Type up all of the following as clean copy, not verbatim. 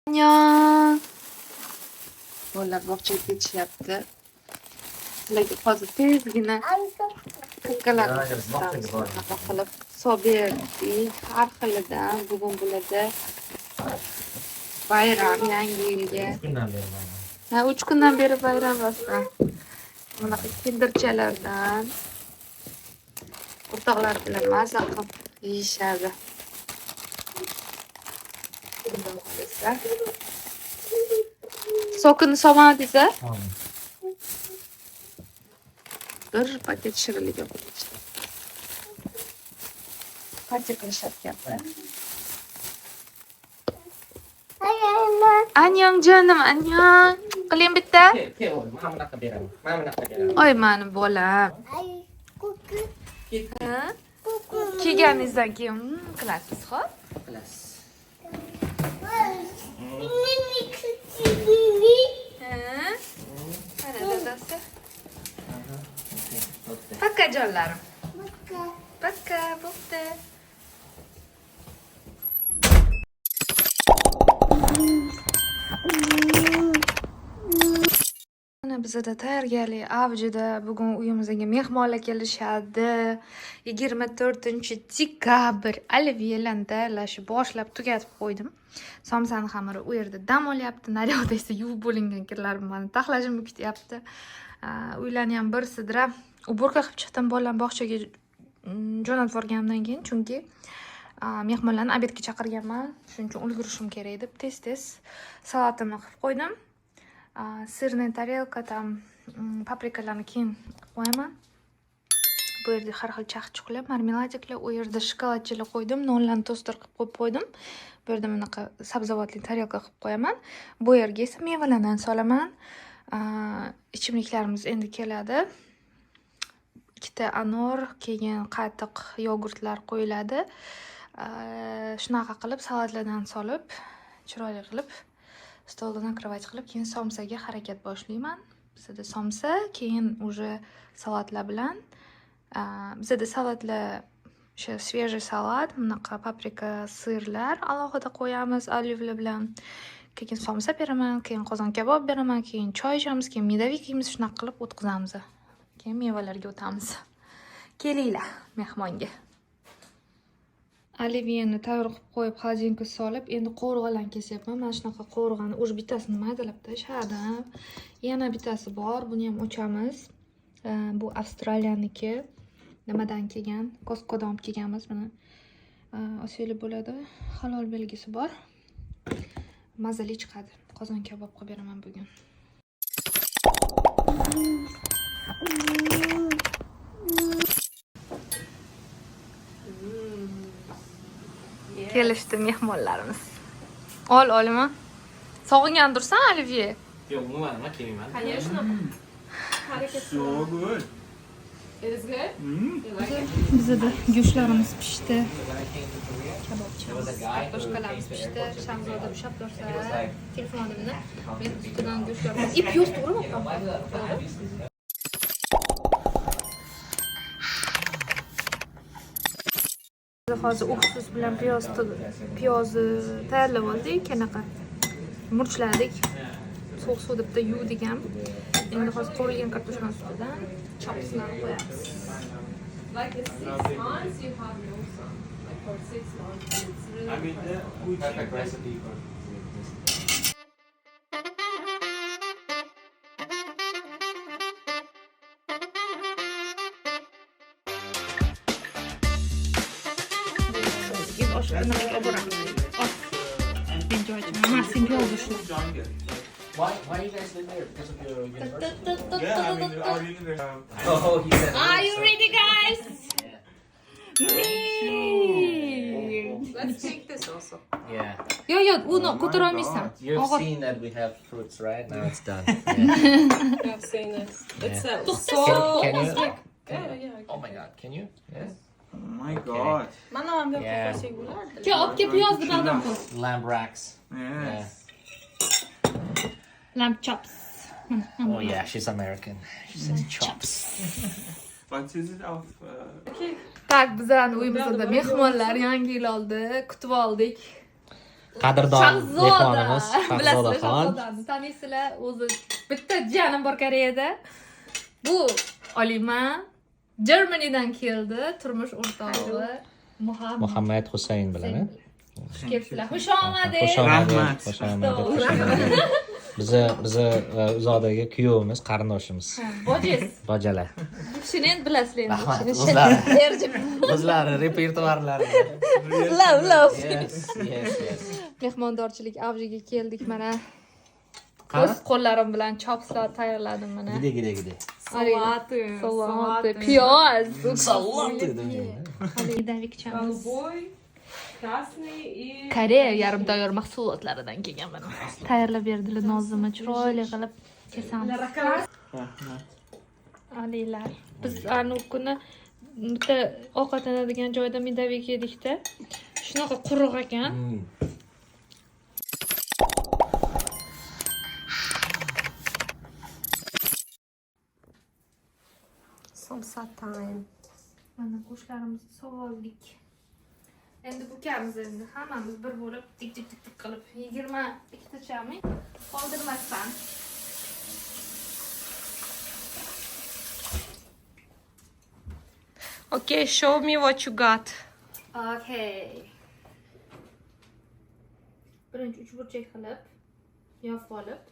Annyeong. Bolalar bog'chaga ketishyapti. Sizlarga hozir tezgina kakkalarni ko'rsatamiz. Bunaqa qilib soberdik har xilidan. Bugun bularda bayram, yangi yilga. 3 kundan beri mana. Ha, 3 kundan beri bayram rostdan. Bunaqa kinderchalardan o'rtoqlar bilan maza qilib yeyishadi. Sokini somadingizmi? Tamam. Bir paket shirinlik olib kelishdi. Qancha qilishyapti? Annyeong jonim, annyeong. Qiling bitta. Kel, mana bunaqa beraman. Mana bunaqa beraman. Oy, meni bolam. Ha? Kelganingizdan keyin qilasiz, xo'p? Qilasiz. Mana dadasi. Paka jonlarim. Paka, bo'pti. Mana bizda tayyorgarlik avjida. Bugun uyimizga mehmonlar kelishadi. 24-dekabr oливьелani tayyorlashni boshlab tugatib qo'ydim. Somsani xamiri u yerda dam olyapti. Naryoqda esa yuvib bo'lingan kirlarim meni taxlashimni kutyapti. Uylarni ham bir sidrab уборка qilib chiqdim. Bolalarni bog'chaga jo'natib yuborganimdan keyin, chunki mehmonlarni obedga chaqirganman. Shuning uchun ulgurishim kerak deb tez-tez salatimni qilib qo'ydim. Sirni tarelka, tam paprikalarni keyin qo'yaman. Bu yerda har xil chaqchuqlar, marmeladiklar, u yerda shokoladchilar qo'ydim. Nonlarni toster qilib qo'yib qo'ydim. Bu yerda bunaqa sabzavotli tarelka qilib qo'yaman. Bu yerga esa mevalardan solaman. Ichimliklarimiz endi keladi. 2 anor, keyin qatiq, yogurtlar qo'yiladi. Shunaqa qilib salatlardan solib, chiroyli qilib stolda nakrovat qilib, keyin somsaga harakat boshlayman. Bizda somsa, keyin уже salatlar bilan. Bizda salatlar o'sha svejiy salat, bunaqa paprika, sirlar alohida qo'yamiz olivlar bilan. Keyin somsa beraman, keyin qozon kabob beraman, keyin choy ichamiz, keyin medovik yeymiz, shunaqa qilib o'tkazamiz. Keyin mevalarga o'tamiz. Kelinglar mehmonga. Oliviyani tayyor qilib qo'yib, xolodilnikka solib, endi qo'rg'alarni kesyapman. Mana shunaqa qo'rg'ani o'z bittasini maydalab tashladim. Yana bittasi bor, buni ham ochamiz. Bu Avstraliyaniki. Nimadan kelgan? Costcodan olib kelganmiz buni. Olsangiz bo'ladi. Halol belgisi bor. Mazali chiqadi. Qozon kabob qilib beraman bugun. Kelishdi mehmonlarimiz. Olma. Sog'ingandirsan, Olivye? Yo'q, umuman kelmayman. Конечно. So good. It is good? You like it? Bizda go'shtlarimiz pishdi. Kabobchamiz, kartoshkalarimiz pishdi. Shahzoda ushlab tursa, telefonimni men ustidan go'shtlarni ip yo'q, to'g'rimi? Hozir уксус bilan piyozni tayyorlab oldik. Qanaqa murchladik. So'q suv deb yuvdik ham. Endi hozir qovurilgan kartoshkani ustidan chopslarni qo'yamiz. Like the 6 months, you have no sun. Like for 6 months, it's really I mean, the Perfect recipe for Why you guys live there? Because of your university? Yeah, I mean, our university. Oh, he said. Are you ready, guys? Let's take this also. Yeah. Yo, uni Oh my ko'tara olmaysan. You've Og'ir. seen that we have fruits, right? Now it's done. Yeah. I've seen this. It's Yeah. so Can you? yeah. Oh my God, can you? Yes. Oh my god. Mana ham bu Yeah. Ke olib kelib piyozni bag'dan qo'y. Lamb racks. Yes. Lamb chops. Oh yeah, she's American. She says chops. What is it of? Tak, bizlarni uyimizda mehmonlar yangi yil oldi, kutib oldik. qadrdon mehmonimiz Shahzodaxon. Shahzodani taniysizlar, o'zi bitta jiyanim bor Koreyada. Bu Olima Germanydan keldi, turmush o'rtog'i Muhammad Husayn bilan. Xush kelibsizlar. Xush omading. Xush omading. Rahmat. Xush omading. Bizi uzoqdagi kuyovimiz, qarindoshimiz. Bojangiz. Bojalar. Bu kishini endi bilasizlar endi. Rahmat, Bu kishini o'zlari. Erjim. O'zlari repertuarlari. Love. Yes. Mehmondorchilik avjiga keldik mana. Qani? O'z qo'llarim bilan chopslar tayyorladim mana. Gide. Салаты. Salati, piyoz. Salom Голубой, красный и... Koreya yarim tayyor mahsulotlaridan kelgan mana. Tayyorlab berdilar nozima, chiroyli qilib kesamiz. Rahmat. Aliylar. Biz anu kuni bitta ovqatlanadigan joyda midavik yedikda. Shunaqa quruq ekan. Salsa time. Mana qo'shlarimizni sovoldik. Endi bu kamiz endi hammamiz bir bo'lib tik qilib 22 tachami qoldirmasdan. Okay, show me what you got. Okay. Birinchi 3 burchak qilib yopib olib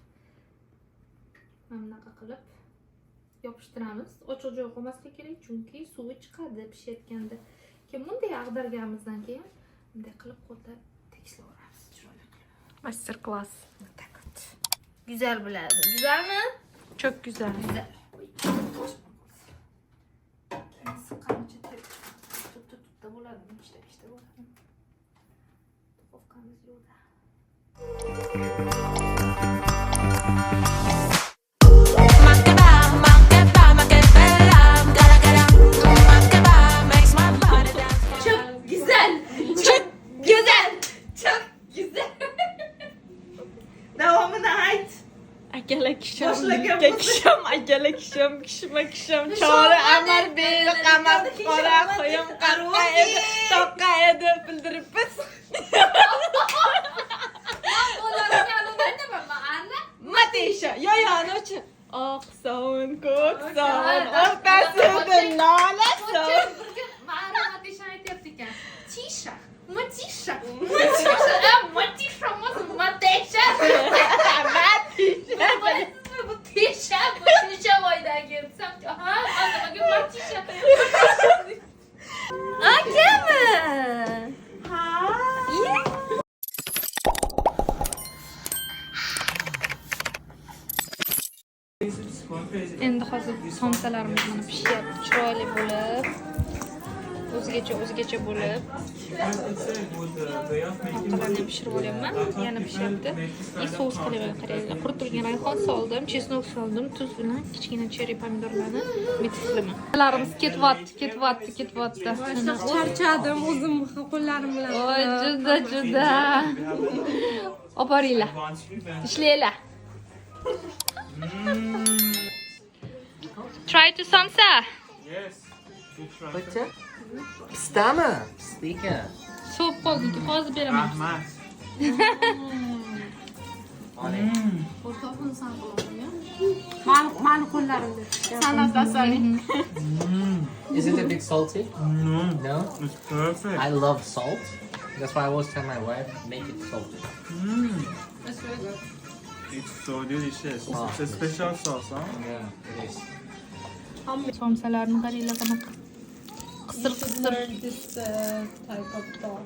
mana bunaqa qilib yopishtiramiz. Ochiq joy qolmasligi kerak, chunki suvi chiqadi pishayotganda. Keyin bunday ag'darganimizdan keyin bunday qilib qo'lda tekislaveramiz chiroyli qilib. Мастер-класс. Tak вот. Güzel bo'ladi. Güzelmi? Çok güzel. Güzel. Sıqqanicha tut bo'ladi, ishda bo'ladi. Duxovkamiz yo'qda. Kişim, çare amar beyli qamar qora qo'yim qarqa edi, toqqa edi bildirib biz. Matisha, yo'nochi. Oqson, ko'kson, o'rtasida nola son. Ma'ra Matisha aytyapti ekan. Tisha. Matisha. Bu Tisha voydagi. Aha, anaga Matisha. Akami? Endi hozir somsalarimiz mana pishyapti, chiroyli bo'lib. O'zgacha bo'lib. Orqalarni ham pishirib olyapman. Yana pishyapti. Sos qilaman, qaranglar. Quritilgan rayhon soldim, chesnok soldim, tuz bilan kichkina cherry pomidorlarni mix qilaman. Larimiz ketyapti. Charchadim o'zim qo'llarim bilan. Voy, juda. Oboringlar. Ishlanglar. Try to samsa. Yes. Good try. Bitta. Pistami? Pistika. So'p qoldi, hozir beraman. Rahmat. Mani qo'llarimda. Is it a bit salty? No. No? It's perfect. I love salt. That's why I always tell my wife, make it salty. It's so delicious. Oh. It's a special sauce, huh? Yeah, it is. Somsalarni qaranglar qanaqa. Qisir. This type of dog.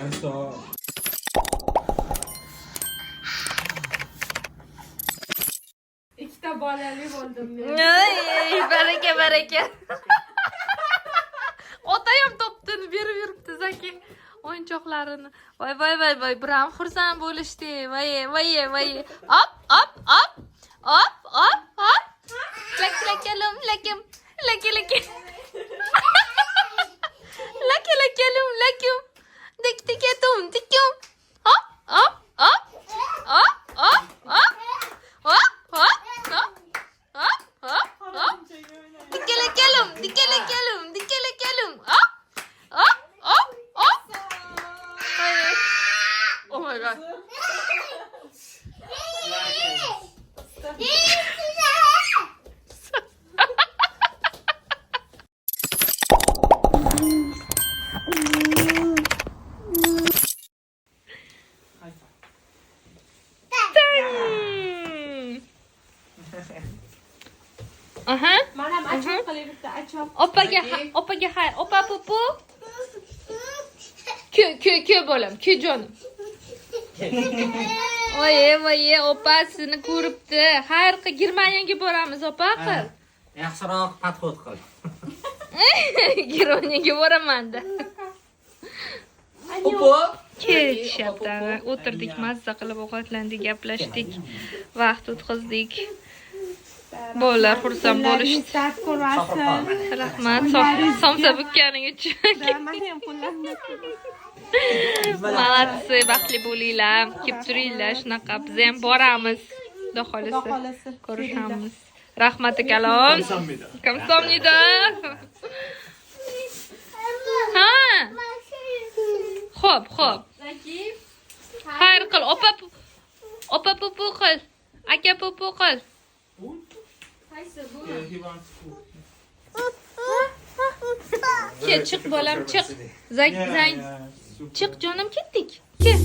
I saw. Ikkita bolali bo'ldim men. Ay, baraka. Otayam topdini berib yuribdi Zaki o'yinchoqlarini. Voy, biram xursand bo'lishdi. Voy. Op. Lakalum. Laki. Lakum. Diktum. Op. Dikelekelum. Op. qo'y. Aha. Mana achoq qilib bitta achoq. Opaga xayr. Opa pupu. Kö bolam, kö jonim. Oye, opa sizni ko'ribdi. Xayr qil, Germaniyaga boramiz, opa qil. Yaxshiroq podxod qil. Germaniyaga boraman-da. Opa. Kelishyapti. O'tirdik, mazza qilib ovqatlandik, gaplashdik, vaqt o'tkazdik. Bolalar xursand bo'lishdi. Dard ko'rmasin. Rahmat, somsa bukkaning uchun. Mana ham qo'llarni. Молодцы, baxtli bo'linglar. Kelib turinglar, shunaqa biz ham boramiz. Xudo xolisa. Ko'rishamiz. Rahmat kalom. Kamsomnida. Ha. Xo'p. Xayr qil, opa pupu qil. Aka pupu qil. He wants food. Chiq bolam, chiq. Zang. Yeah, super. Chiq jonim, ketdik. Kel.